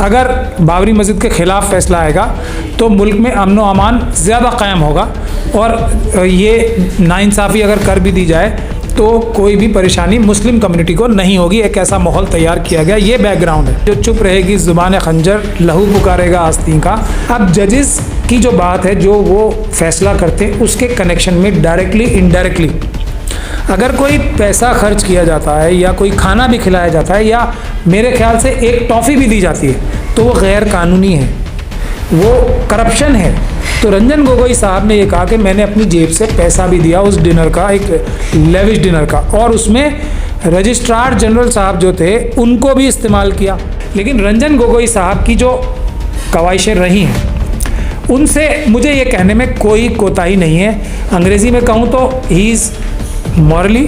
अगर बाबरी मस्जिद के ख़िलाफ़ फैसला आएगा तो मुल्क में अमन व अमान ज़्यादा कायम होगा, और ये नाइंसाफ़ी अगर कर भी दी जाए तो कोई भी परेशानी मुस्लिम कम्युनिटी को नहीं होगी। एक ऐसा माहौल तैयार किया गया, ये बैकग्राउंड है। जो चुप रहेगी ज़ुबान खंजर, लहू पुकारेगा आस्तीन का। अब जजेस की जो बात है, जो वो फैसला करते हैं उसके कनेक्शन में डायरेक्टली इनडायरेक्टली अगर कोई पैसा खर्च किया जाता है या कोई खाना भी खिलाया जाता है या मेरे ख्याल से एक टॉफ़ी भी दी जाती है तो वो गैर कानूनी है, वो करप्शन है। तो रंजन गोगोई साहब ने ये कहा कि मैंने अपनी जेब से पैसा भी दिया उस डिनर का, एक लेविश डिनर का, और उसमें रजिस्ट्रार जनरल साहब जो थे उनको भी इस्तेमाल किया। लेकिन रंजन गोगोई साहब की जो कवाइशें रही हैं उनसे मुझे ये कहने में कोई कोताही नहीं है। अंग्रेज़ी में कहूँ तो he is morally,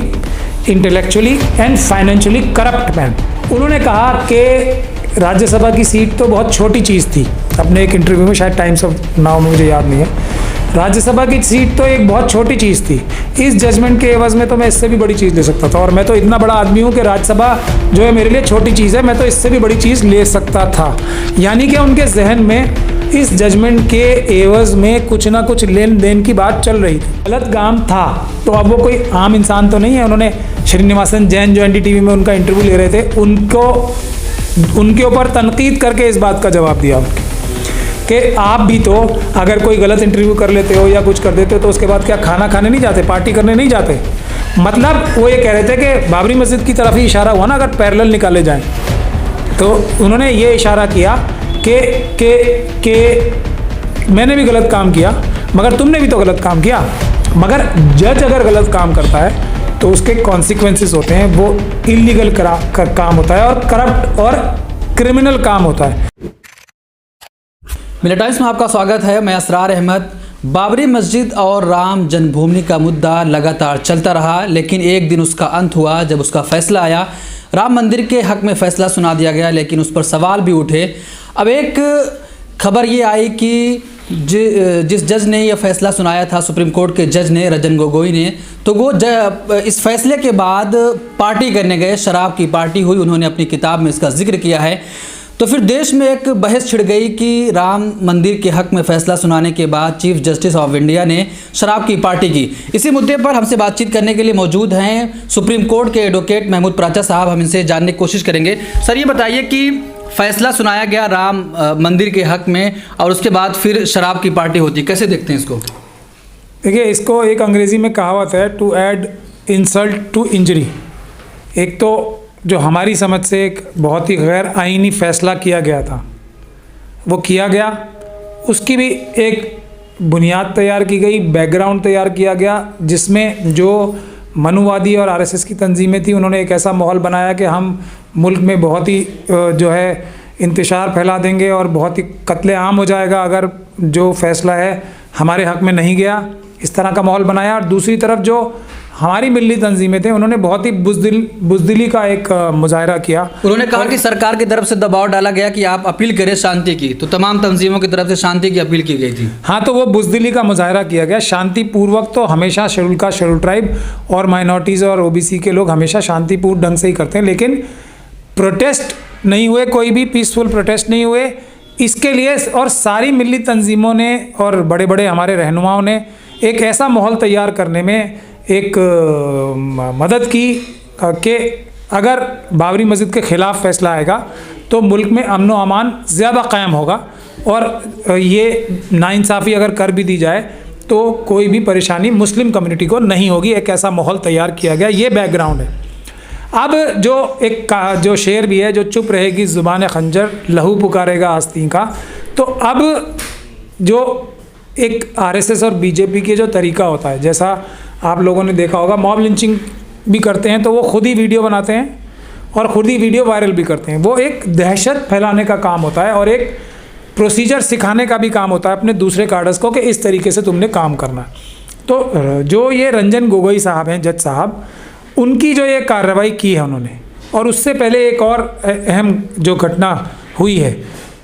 intellectually and financially corrupt man. उन्होंने कहा कि राज्यसभा की सीट तो बहुत छोटी चीज़ थी, अपने एक इंटरव्यू में, शायद टाइम्स ऑफ नाउ में, मुझे याद नहीं है, राज्यसभा की सीट तो एक बहुत छोटी चीज़ थी, इस जजमेंट के एवज़ में तो मैं इससे भी बड़ी चीज़ ले सकता था, और मैं तो इतना बड़ा आदमी हूँ कि राज्यसभा जो है मेरे लिए छोटी चीज़ है, मैं तो इससे भी बड़ी चीज़ ले सकता था। यानी कि उनके जहन में इस जजमेंट के एवज़ में कुछ ना कुछ लेन देन की बात चल रही थी। गलत काम था तो अब वो कोई आम इंसान तो नहीं है। उन्होंने श्रीनिवासन जैन जो NDTV में उनका इंटरव्यू ले रहे थे, उनके ऊपर तनकीद करके इस बात का जवाब दिया कि आप भी तो अगर कोई गलत इंटरव्यू कर लेते हो या कुछ कर देते हो तो उसके बाद क्या खाना खाने नहीं जाते, पार्टी करने नहीं जाते। मतलब वो ये कह रहे थे कि बाबरी मस्जिद की तरफ ही इशारा हुआ ना, अगर पैरेलल निकाले जाएं, तो उन्होंने ये इशारा किया कि मैंने भी गलत काम किया मगर तुमने भी तो गलत काम किया। मगर जज अगर गलत काम करता है तो उसके कॉन्सिक्वेंसेस होते हैं, वो इलीगल काम होता है और करप्ट और क्रिमिनल काम होता है। मिला टाइम्स में आपका स्वागत है। मैं असरार अहमद। बाबरी मस्जिद और राम जन्मभूमि का मुद्दा लगातार चलता रहा, लेकिन एक दिन उसका अंत हुआ जब उसका फैसला आया। राम मंदिर के हक में फ़ैसला सुना दिया गया, लेकिन उस पर सवाल भी उठे। अब एक खबर ये आई कि जिस जज ने यह फैसला सुनाया था, सुप्रीम कोर्ट के जज ने, रंजन गोगोई ने, तो वो इस फैसले के बाद पार्टी करने गए, शराब की पार्टी हुई। उन्होंने अपनी किताब में इसका जिक्र किया है। तो फिर देश में एक बहस छिड़ गई कि राम मंदिर के हक में फ़ैसला सुनाने के बाद चीफ जस्टिस ऑफ इंडिया ने शराब की पार्टी की। इसी मुद्दे पर हमसे बातचीत करने के लिए मौजूद हैं सुप्रीम कोर्ट के एडवोकेट महमूद प्राचा साहब। हम इनसे जानने की कोशिश करेंगे। सर, ये बताइए कि फ़ैसला सुनाया गया राम मंदिर के हक में और उसके बाद फिर शराब की पार्टी होती, कैसे देखते हैं इसको? देखिए, इसको एक अंग्रेज़ी में कहावत है, to add insult to injury. एक तो जो हमारी समझ से एक बहुत ही गैर आईनी फ़ैसला किया गया था वो किया गया, उसकी भी एक बुनियाद तैयार की गई, बैकग्राउंड तैयार किया गया, जिसमें जो मनुवादी और RSS की तंजीमें थी उन्होंने एक ऐसा माहौल बनाया कि हम मुल्क में बहुत ही जो है इंतशार फैला देंगे और बहुत ही कत्लेआम हो जाएगा अगर जो फ़ैसला है हमारे हक़ में नहीं गया। इस तरह का माहौल बनाया। और दूसरी तरफ जो हमारी मिली तंजीमें थे उन्होंने बहुत ही बुज़दिली का एक मुजाहरा किया। उन्होंने कहा कि सरकार की तरफ से दबाव डाला गया कि आप अपील करें शांति की, तो तमाम तंजीमों की तरफ से शांति की अपील की गई थी। हाँ, तो वो बुज़दिली का मुजाहरा किया गया। शांतिपूर्वक तो हमेशा शेड्यूल कास्ट, शेड्यूल ट्राइब और माइनॉरिटीज़ और OBC के लोग हमेशा शांतिपूर्ण ढंग से ही करते हैं, लेकिन प्रोटेस्ट नहीं हुए, कोई भी पीसफुल प्रोटेस्ट नहीं हुए। इसके लिए और सारी मिली तंजीमों ने और बड़े बड़े हमारे रहनुमाओं ने एक ऐसा माहौल तैयार करने में एक मदद की कि अगर बाबरी मस्जिद के ख़िलाफ़ फैसला आएगा तो मुल्क में अमन व अमान ज़्यादा कायम होगा, और ये नाइंसाफ़ी अगर कर भी दी जाए तो कोई भी परेशानी मुस्लिम कम्युनिटी को नहीं होगी। एक ऐसा माहौल तैयार किया गया, ये बैकग्राउंड है। अब जो शेर भी है, जो चुप रहेगी ज़ुबान खंजर, लहू पुकारेगा आस्तीन का। तो अब जो एक RSS और BJP के जो तरीका होता है, जैसा आप लोगों ने देखा होगा, मॉब लिंचिंग भी करते हैं तो वो खुद ही वीडियो बनाते हैं और ख़ुद ही वीडियो वायरल भी करते हैं। वो एक दहशत फैलाने का काम होता है और एक प्रोसीजर सिखाने का भी काम होता है अपने दूसरे कार्डर्स को कि इस तरीके से तुमने काम करना। तो जो ये रंजन गोगोई साहब हैं, जज साहब, उनकी जो ये कार्रवाई की है उन्होंने, और उससे पहले एक और अहम जो घटना हुई है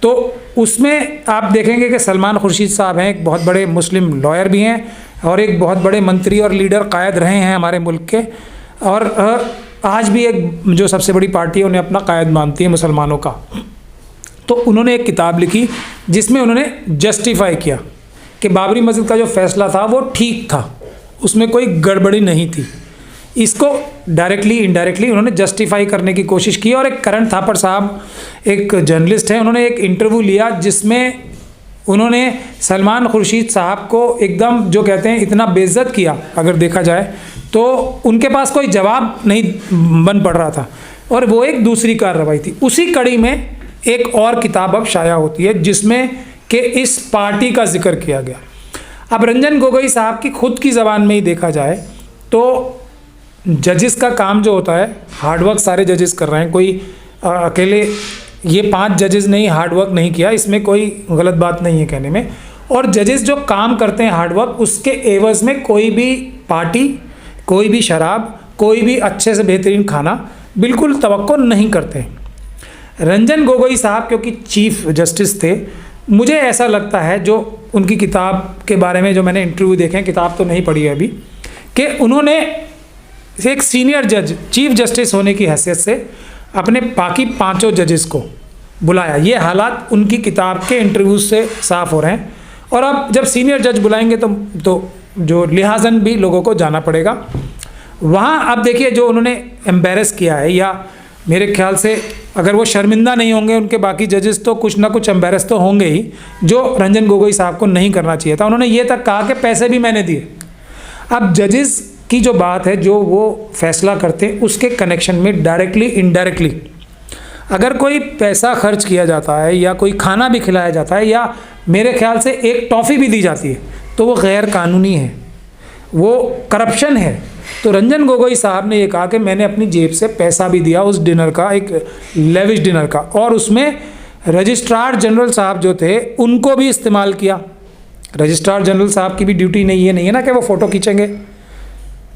तो उसमें आप देखेंगे कि सलमान खुर्शीद साहब हैं, एक बहुत बड़े मुस्लिम लॉयर भी हैं और एक बहुत बड़े मंत्री और लीडर कायद रहे हैं हमारे मुल्क के, और आज भी एक जो सबसे बड़ी पार्टी है उन्हें अपना कायद मानती है मुसलमानों का। तो उन्होंने एक किताब लिखी जिसमें उन्होंने जस्टिफाई किया कि बाबरी मस्जिद का जो फैसला था वो ठीक था, उसमें कोई गड़बड़ी नहीं थी। इसको डायरेक्टली इनडायरेक्टली उन्होंने जस्टिफाई करने की कोशिश की। और एक करण थापड़ साहब एक जर्नलिस्ट हैं, उन्होंने एक इंटरव्यू लिया जिसमें उन्होंने सलमान खुर्शीद साहब को एकदम जो कहते हैं इतना बेइज्जत किया, अगर देखा जाए तो उनके पास कोई जवाब नहीं बन पड़ रहा था। और वो एक दूसरी कार्रवाई थी। उसी कड़ी में एक और किताब अब शाया होती है जिसमें कि इस पार्टी का जिक्र किया गया। अब रंजन गोगोई साहब की खुद की ज़बान में ही देखा जाए तो जजेस का काम जो होता है, हार्डवर्क सारे जजेस कर रहे हैं, कोई अकेले ये 5 जजेस नहीं हार्डवर्क नहीं किया, इसमें कोई गलत बात नहीं है कहने में। और जजेस जो काम करते हैं हार्डवर्क, उसके एवज़ में कोई भी पार्टी, कोई भी शराब, कोई भी अच्छे से बेहतरीन खाना बिल्कुल तवक्को नहीं करते हैं। रंजन गोगोई साहब क्योंकि चीफ जस्टिस थे, मुझे ऐसा लगता है, जो उनकी किताब के बारे में जो मैंने इंटरव्यू देखे हैं, किताब तो नहीं पढ़ी है अभी, कि उन्होंने एक सीनियर जज, चीफ जस्टिस होने की हैसियत से अपने बाकी 5 जजेस को बुलाया। ये हालात उनकी किताब के इंटरव्यूज से साफ हो रहे हैं। और अब जब सीनियर जज बुलाएंगे तो जो लिहाजन भी लोगों को जाना पड़ेगा वहाँ। अब देखिए जो उन्होंने एम्बेरस किया है, या मेरे ख्याल से अगर वो शर्मिंदा नहीं होंगे उनके बाकी जजेस तो कुछ ना कुछ एम्बेरस तो होंगे ही, जो रंजन गोगोई साहब को नहीं करना चाहिए था। उन्होंने ये तक कहा कि पैसे भी मैंने दिए। अब जजेस की जो बात है, जो वो फैसला करते हैं, उसके कनेक्शन में डायरेक्टली इनडायरेक्टली अगर कोई पैसा खर्च किया जाता है या कोई खाना भी खिलाया जाता है या मेरे ख्याल से एक टॉफ़ी भी दी जाती है, तो वो गैर कानूनी है, वो करप्शन है। तो रंजन गोगोई साहब ने ये कहा कि मैंने अपनी जेब से पैसा भी दिया उस डिनर का, एक लेविश डिनर का, और उसमें रजिस्ट्रार जनरल साहब जो थे उनको भी इस्तेमाल किया। रजिस्ट्रार जनरल साहब की भी ड्यूटी नहीं है ना कि वो फ़ोटो खींचेंगे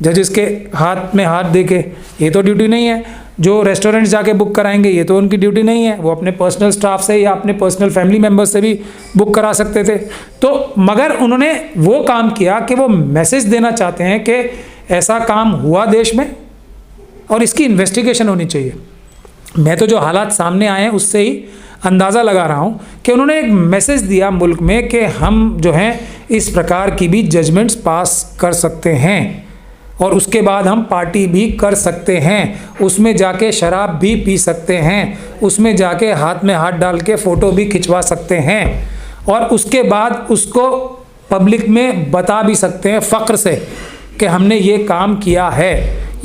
जजेस के हाथ में हाथ दे के, ये तो ड्यूटी नहीं है। जो रेस्टोरेंट जाके बुक कराएंगे, ये तो उनकी ड्यूटी नहीं है। वो अपने पर्सनल स्टाफ से या अपने पर्सनल फैमिली मेम्बर से भी बुक करा सकते थे। तो मगर उन्होंने वो काम किया कि वो मैसेज देना चाहते हैं कि ऐसा काम हुआ देश में और इसकी इन्वेस्टिगेशन होनी चाहिए। मैं तो जो हालात सामने आए हैं उससे ही अंदाज़ा लगा रहा हूँ कि उन्होंने एक मैसेज दिया मुल्क में कि हम जो हैं इस प्रकार की भी जजमेंट्स पास कर सकते हैं और उसके बाद हम पार्टी भी कर सकते हैं, उसमें जाके शराब भी पी सकते हैं, उसमें जाके हाथ में हाथ डाल के फ़ोटो भी खिंचवा सकते हैं और उसके बाद उसको पब्लिक में बता भी सकते हैं फ़ख्र से कि हमने ये काम किया है।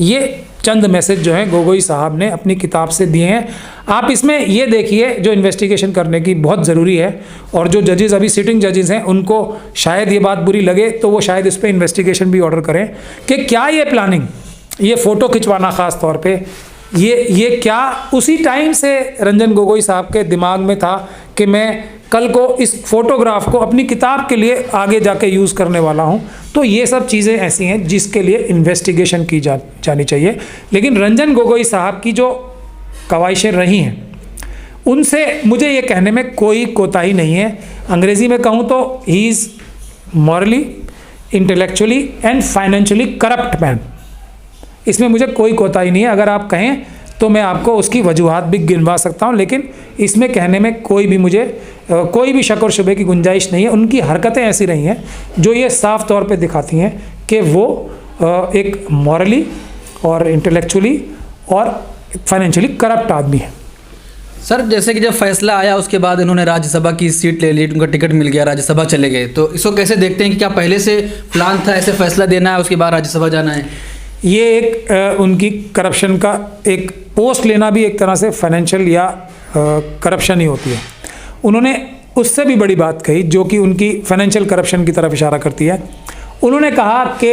ये चंद मैसेज जो हैं गोगोई साहब ने अपनी किताब से दिए हैं। आप इसमें ये देखिए, जो इन्वेस्टिगेशन करने की बहुत ज़रूरी है और जो जजेस अभी सिटिंग जजेस हैं उनको शायद ये बात बुरी लगे तो वो शायद इस पर इन्वेस्टिगेशन भी ऑर्डर करें कि क्या ये प्लानिंग, ये फ़ोटो खिंचवाना ख़ास तौर पे, ये क्या उसी टाइम से रंजन गोगोई साहब के दिमाग में था कि मैं कल को इस फ़ोटोग्राफ को अपनी किताब के लिए आगे जाके यूज़ करने वाला हूं। तो ये सब चीज़ें ऐसी हैं जिसके लिए इन्वेस्टिगेशन की जानी चाहिए। लेकिन रंजन गोगोई साहब की जो कवाइशें रही हैं उनसे मुझे ये कहने में कोई कोताही नहीं है। अंग्रेज़ी में कहूँ तो he is morally, intellectually and financially corrupt man. इसमें मुझे कोई कोताही नहीं है। अगर आप कहें तो मैं आपको उसकी वजूहात भी गिनवा सकता हूं, लेकिन इसमें कहने में कोई भी मुझे कोई भी शक और शुबे की गुंजाइश नहीं है। उनकी हरकतें ऐसी रही हैं जो ये साफ तौर पे दिखाती हैं कि वो एक मॉरली और इंटेलेक्चुअली और फाइनेंशियली करप्ट आदमी है। सर, जैसे कि जब फैसला आया उसके बाद इन्होंने राज्यसभा की सीट ले ली, उनका टिकट मिल गया, राज्यसभा चले गए, तो इसको कैसे देखते हैं कि क्या पहले से प्लान था ऐसे फैसला देना है उसके बाद राज्यसभा जाना है? ये एक उनकी करप्शन का एक पोस्ट लेना भी एक तरह से फाइनेंशियल या करप्शन ही होती है। उन्होंने उससे भी बड़ी बात कही जो कि उनकी फाइनेंशियल करप्शन की तरफ इशारा करती है। उन्होंने कहा कि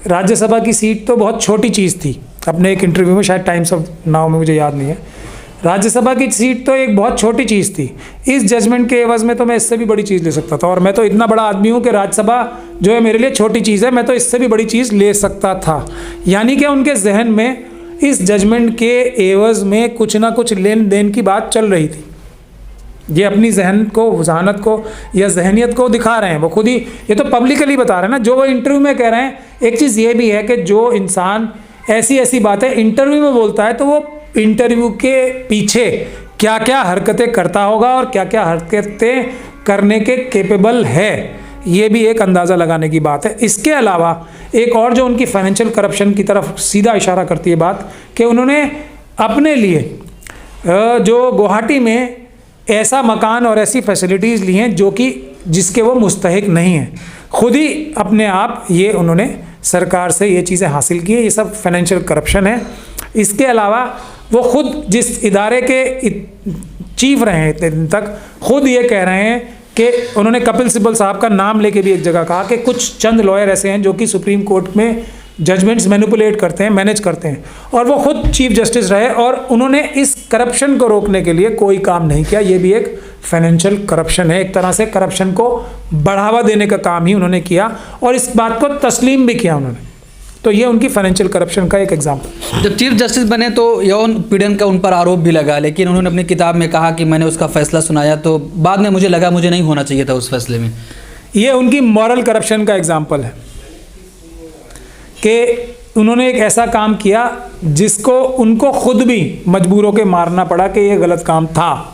राज्यसभा की सीट तो बहुत छोटी चीज़ थी। अपने एक इंटरव्यू में, शायद टाइम्स ऑफ नाउ में, मुझे याद नहीं है, राज्यसभा की सीट तो एक बहुत छोटी चीज़ थी, इस जजमेंट के एवज़ में तो मैं इससे भी बड़ी चीज़ ले सकता था और मैं तो इतना बड़ा आदमी हूँ कि राज्यसभा जो है मेरे लिए छोटी चीज़ है, मैं तो इससे भी बड़ी चीज़ ले सकता था। यानी कि उनके जहन में इस जजमेंट के एवज़ में कुछ ना कुछ लेन देन की बात चल रही थी। ये अपनी जहन को, जहानत को या जहनियत को दिखा रहे हैं, वो खुद ही ये तो पब्लिकली बता रहे हैं ना। जो वो इंटरव्यू में कह रहे हैं, एक चीज़ ये भी है कि जो इंसान ऐसी ऐसी बातें इंटरव्यू में बोलता है तो वो इंटरव्यू के पीछे क्या क्या हरकतें करता होगा और क्या क्या हरकतें करने के केपेबल है, ये भी एक अंदाज़ा लगाने की बात है। इसके अलावा एक और जो उनकी फाइनेंशियल करप्शन की तरफ सीधा इशारा करती है बात, कि उन्होंने अपने लिए जो गुवाहाटी में ऐसा मकान और ऐसी फैसिलिटीज़ ली हैं जो कि जिसके वो मुस्तहिक नहीं हैं, खुद ही अपने आप ये उन्होंने सरकार से ये चीज़ें हासिल की है। ये सब फाइनेंशियल करप्शन है। इसके अलावा वो खुद जिस इदारे के चीफ रहे हैं इतने दिन तक, खुद ये कह रहे हैं कि उन्होंने कपिल सिब्बल साहब का नाम लेके भी एक जगह कहा कि कुछ चंद लॉयर ऐसे हैं जो कि सुप्रीम कोर्ट में जजमेंट्स मैनिपुलेट करते हैं, मैनेज करते हैं, और वो खुद चीफ जस्टिस रहे और उन्होंने इस करप्शन को रोकने के लिए कोई काम नहीं किया। ये भी एक फाइनेंशियल करप्शन है। एक तरह से करप्शन को बढ़ावा देने का काम ही उन्होंने किया और इस बात को तस्लीम भी किया उन्होंने। तो ये उनकी फाइनेंशियल करप्शन का एक एग्जाम्पल। जब चीफ जस्टिस बने तो यौन पीड़न का उन पर आरोप भी लगा, लेकिन उन्होंने अपनी किताब में कहा कि मैंने उसका फैसला सुनाया तो बाद में मुझे लगा मुझे नहीं होना चाहिए था उस फैसले में। ये उनकी मॉरल करप्शन का एग्जाम्पल है कि उन्होंने एक ऐसा काम किया जिसको उनको खुद भी मजबूर होकर मारना पड़ा कि ये गलत काम था।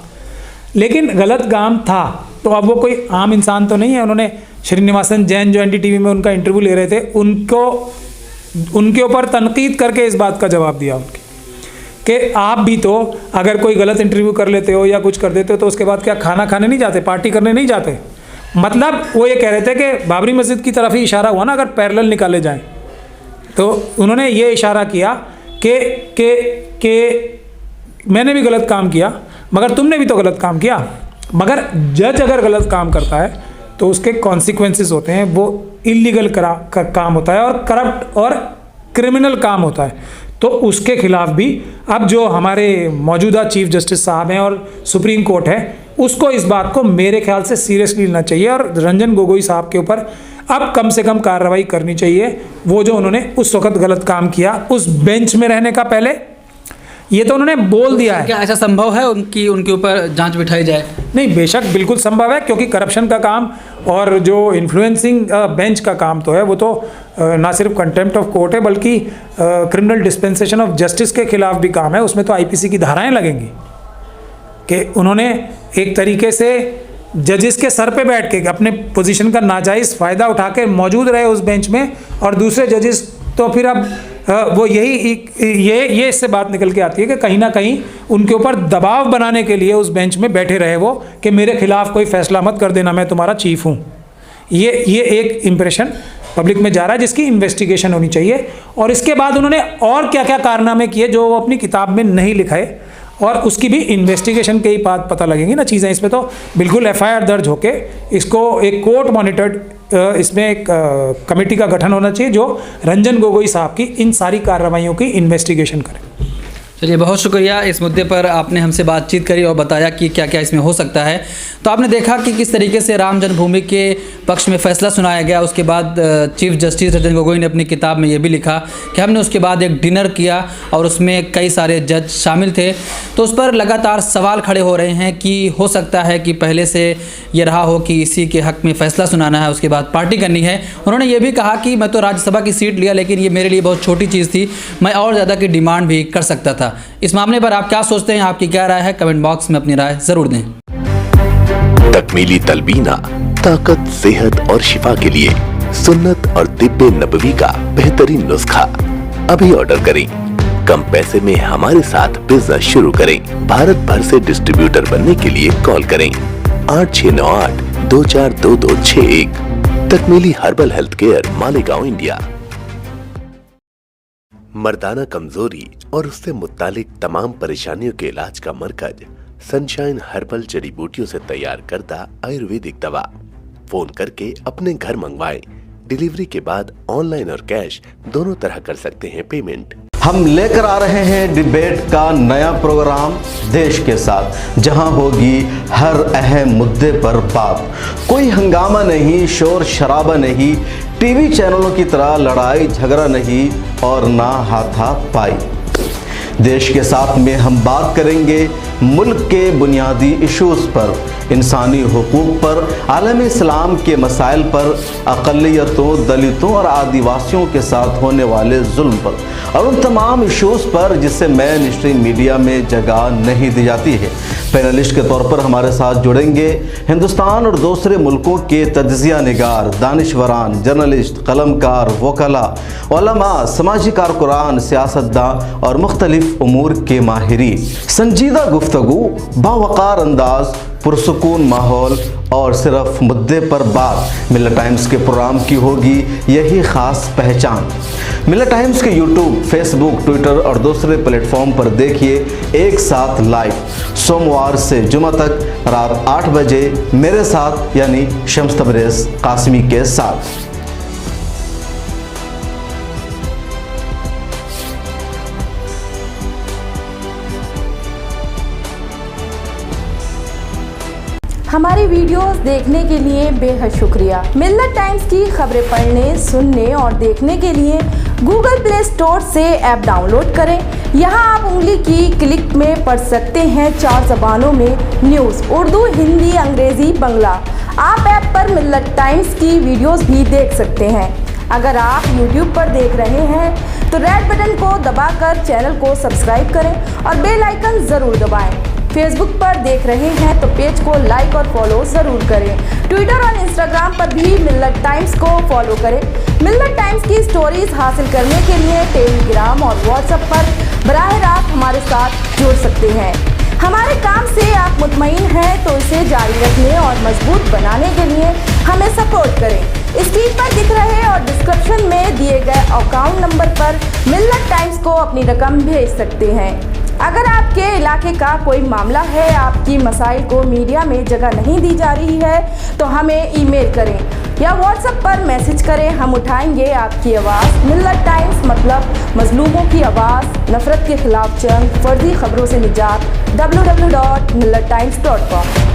लेकिन गलत काम था तो अब वो कोई आम इंसान तो नहीं है। उन्होंने श्रीनिवासन जैन जो NDTV में उनका इंटरव्यू ले रहे थे, उनके ऊपर तनकीद करके इस बात का जवाब दिया उनके कि आप भी तो अगर कोई गलत इंटरव्यू कर लेते हो या कुछ कर देते हो तो उसके बाद क्या खाना खाने नहीं जाते, पार्टी करने नहीं जाते। मतलब वो ये कह रहे थे कि बाबरी मस्जिद की तरफ ही इशारा हुआ ना, अगर पैरेलल निकाले जाएं तो उन्होंने ये इशारा किया कि मैंने भी गलत काम किया मगर तुमने भी तो गलत काम किया। मगर जज अगर गलत काम करता है तो उसके कॉन्सिक्वेंसेस होते हैं, वो इलीगल काम होता है और करप्ट और क्रिमिनल काम होता है। तो उसके खिलाफ भी अब जो हमारे मौजूदा चीफ जस्टिस साहब हैं और सुप्रीम कोर्ट है, उसको इस बात को मेरे ख्याल से सीरियसली लेना चाहिए और रंजन गोगोई साहब के ऊपर अब कम से कम कार्रवाई करनी चाहिए। वो जो उन्होंने उस वक्त गलत काम किया उस बेंच में रहने का पहले, ये तो उन्होंने बोल दिया है। क्या ऐसा संभव है उनके ऊपर जांच बिठाई जाए? नहीं, बेशक बिल्कुल संभव है, क्योंकि करप्शन का काम और जो इन्फ्लुएंसिंग बेंच का काम तो है वो तो ना सिर्फ कंटेम्प्ट ऑफ कोर्ट है बल्कि क्रिमिनल डिस्पेंसेशन ऑफ जस्टिस के खिलाफ भी काम है। उसमें तो IPC की धाराएं लगेंगी कि उन्होंने एक तरीके से जजेस के सर पे बैठ के अपने पोजीशन का नाजायज़ फ़ायदा उठा के मौजूद रहे उस बेंच में, और दूसरे जजेस तो फिर अब वो ये इससे बात निकल के आती है कि कहीं ना कहीं उनके ऊपर दबाव बनाने के लिए उस बेंच में बैठे रहे वो कि मेरे खिलाफ कोई फैसला मत कर देना, मैं तुम्हारा चीफ हूँ। ये एक इम्प्रेशन पब्लिक में जा रहा है जिसकी इन्वेस्टिगेशन होनी चाहिए। और इसके बाद उन्होंने और क्या क्या कारनामे किए जो वो अपनी किताब में नहीं लिखाए, और उसकी भी इन्वेस्टिगेशन के ही बाद पता लगेंगी ना चीज़ें। इसमें तो बिल्कुल FIR दर्ज होके इसको एक कोर्ट मॉनिटर्ड, इसमें एक कमेटी का गठन होना चाहिए जो रंजन गोगोई साहब की इन सारी कार्रवाइयों की इन्वेस्टिगेशन करे। चलिए, बहुत शुक्रिया। इस मुद्दे पर आपने हमसे बातचीत करी और बताया कि क्या क्या इसमें हो सकता है। तो आपने देखा कि किस तरीके से राम जन्मभूमि के पक्ष में फैसला सुनाया गया। उसके बाद चीफ जस्टिस रंजन गोगोई ने अपनी किताब में ये भी लिखा कि हमने उसके बाद एक डिनर किया और उसमें कई सारे जज शामिल थे। तो उस पर लगातार सवाल खड़े हो रहे हैं कि हो सकता है कि पहले से ये रहा हो कि इसी के हक़ में फ़ैसला सुनाना है, उसके बाद पार्टी करनी है। उन्होंने ये भी कहा कि मैं तो राज्यसभा की सीट लिया लेकिन ये मेरे लिए बहुत छोटी चीज़ थी, मैं और ज़्यादा की डिमांड भी कर सकता था। इस मामले पर आप क्या सोचते हैं? आपकी क्या राय है? कमेंट बॉक्स में अपनी राय ज़रूर दें। तकमीली तलबीना, ताकत, सेहत और शिफा के लिए सुन्नत और तिब्बे नबवी का बेहतरीन नुस्खा। अभी ऑर्डर करें, कम पैसे में हमारे साथ बिजनेस शुरू करें। भारत भर से डिस्ट्रीब्यूटर बनने के लिए कॉल करें 8698242261। Takmeeli herbal health care, Malegaon, India. मर्दाना कमजोरी और उससे मुत्तालिक तमाम परेशानियों के इलाज का मरकज सनशाइन हर्बल जड़ी बूटियों से तैयार करदा आयुर्वेदिक दवा। फोन करके अपने घर मंगवाएं। डिलीवरी के बाद ऑनलाइन और कैश दोनों तरह कर सकते हैं पेमेंट। हम लेकर आ रहे हैं डिबेट का नया प्रोग्राम देश के साथ, जहां होगी हर अहम मुद्दे पर बात। कोई हंगामा नहीं, शोर शराबा नहीं, टीवी चैनलों की तरह लड़ाई झगड़ा नहीं और ना हाथापाई। देश के साथ में हम बात करेंगे मुल्क के बुनियादी इशूज़ पर, इंसानी हुकूक पर, आलम इस्लाम के मसाइल पर, अक़लियतों, दलितों और आदिवासियों के साथ होने वाले जुल्म पर और उन तमाम इशूज़ पर जिसे मेन स्ट्रीम मीडिया में जगह नहीं दी जाती है। पैनलिस्ट के तौर पर हमारे साथ जुड़ेंगे हिंदुस्तान और दूसरे मुल्कों के तज्ज़िया निगार, दानिशवरान, जर्नलिस्ट, कलमकार, वकला, उलमा, समाजी कारकुरान, सियासतदान और मुख्तलिफ उमूर के माहिरीन। संजीदा गुफ्तगू, बावकार अंदाज, पुरसुकून माहौल और सिर्फ मुद्दे पर बात मिल्लत टाइम्स के प्रोग्राम की होगी यही ख़ास पहचान। मिल्लत टाइम्स के यूट्यूब, फेसबुक, ट्विटर और दूसरे प्लेटफॉर्म पर देखिए एक साथ लाइव सोमवार से जुमा तक रात 8 बजे मेरे साथ यानी शम्स तबरेज़ कासिमी के साथ। हमारी वीडियोस देखने के लिए बेहद शुक्रिया। मिल्लत टाइम्स की खबरें पढ़ने, सुनने और देखने के लिए गूगल प्ले स्टोर से ऐप डाउनलोड करें। यहां आप उंगली की क्लिक में पढ़ सकते हैं 4 ज़बानों में न्यूज़, उर्दू, हिंदी, अंग्रेज़ी, बंगला। आप ऐप पर मिल्लत टाइम्स की वीडियोस भी देख सकते हैं। अगर आप YouTube पर देख रहे हैं तो रेड बटन को दबाकर चैनल को सब्सक्राइब करें और बेल आइकन ज़रूर दबाएं। फेसबुक पर देख रहे हैं तो पेज को लाइक और फॉलो ज़रूर करें। ट्विटर और इंस्टाग्राम पर भी मिल्लत टाइम्स को फॉलो करें। मिल्लत टाइम्स की स्टोरीज हासिल करने के लिए टेलीग्राम और व्हाट्सएप पर बराह रास्त हमारे साथ जुड़ सकते हैं। हमारे काम से आप मुतमईन हैं तो इसे जारी रखने और मजबूत बनाने के लिए हमें सपोर्ट करें। स्क्रीन पर दिख रहे और डिस्क्रिप्शन में दिए गए अकाउंट नंबर पर मिल्लत टाइम्स को अपनी रकम भेज सकते हैं। अगर आपके इलाके का कोई मामला है, आपकी मसाइल को मीडिया में जगह नहीं दी जा रही है तो हमें ईमेल करें या व्हाट्सएप पर मैसेज करें, हम उठाएंगे आपकी आवाज़। मिल्लत टाइम्स मतलब मजलूमों की आवाज़, नफरत के खिलाफ जंग, फर्जी खबरों से निजात। www.millattimes.com